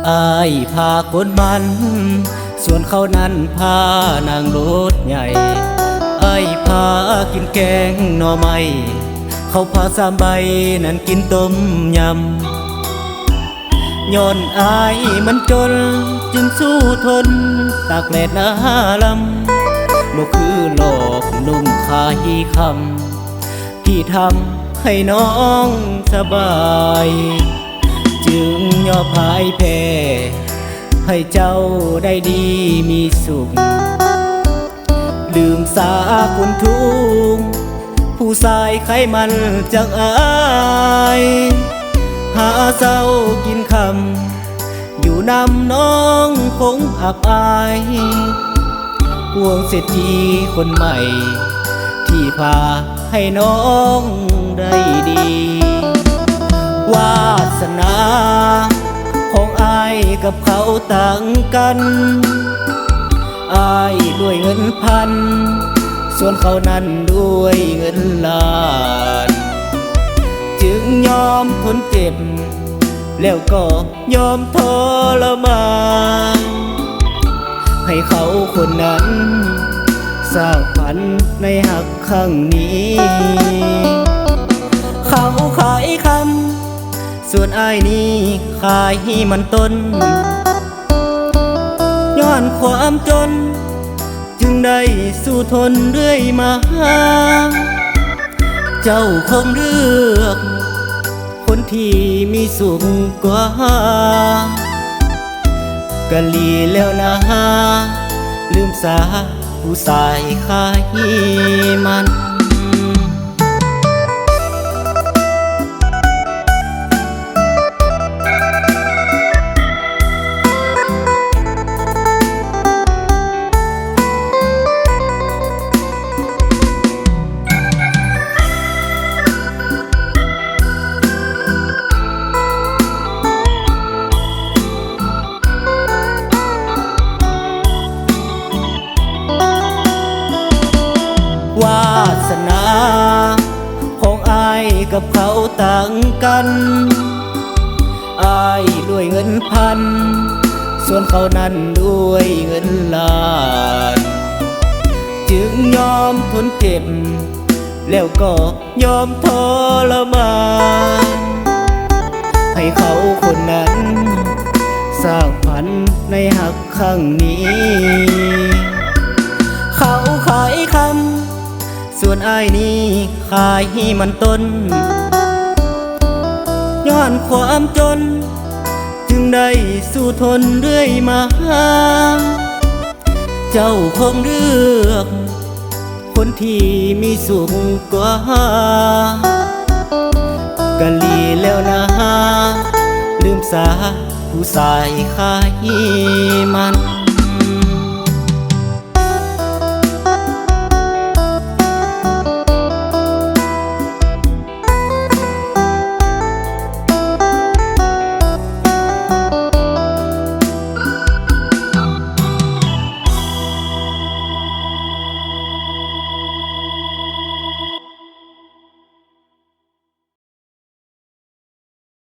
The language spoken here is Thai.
อายพาคนมัน ส่วนเขานั้นพานางรถใหญ่อายพากินแกงหน่อไม้เขาพาสามใบนั้นกินต้มยำย้อนอายมันจนจึงสู้ทนตากแดดหน้าลำบ่คือหลอกนุ่มขายคำที่ทำให้น้องสบายจึงยอมพ่ายแพ้ให้เจ้าได้ดีมีสุขลืมสาคุณทุกผู้ชายไขมันจากอายหาเศร้ากินคำอยู่นำน้องคงอับอายห่วงเศรษฐีคนใหม่ที่พาให้น้องได้ดีวาสนาของอายกับเขาต่างกันอายด้วยเงินพันส่วนเขานั้นด้วยเงินล้านจึงยอมทนเจ็บแล้วก็ยอมทรมานให้เขาคนนั้นสร้างฝันในหักครั้งนี้เขาขายคำส่วนอายนี้ขายมันต้นย้อนความจนจึงได้สู้ทนเรื่อยมาเจ้าคงเลือกคนที่มีสุขกว่ากะลีแล้วนะลืมสาผู้ชายขายมันวาสนาของอายกับเขาต่างกันอายด้วยเงินพันส่วนเขานั้นด้วยเงินล้านจึงยอมทนเจ็บแล้วก็ยอมทรมานให้เขาคนนั้นสร้างฝันในหักครั้งนี้เขาขายคำส่วนอายนี้ขายมันต้นย้อนความจนจึงได้สู้ทนเรื่อยมาเจ้าคงเลือกคนที่มีสุขกว่ากะลีแล้วนะลืมสาผู้ชายขายมัน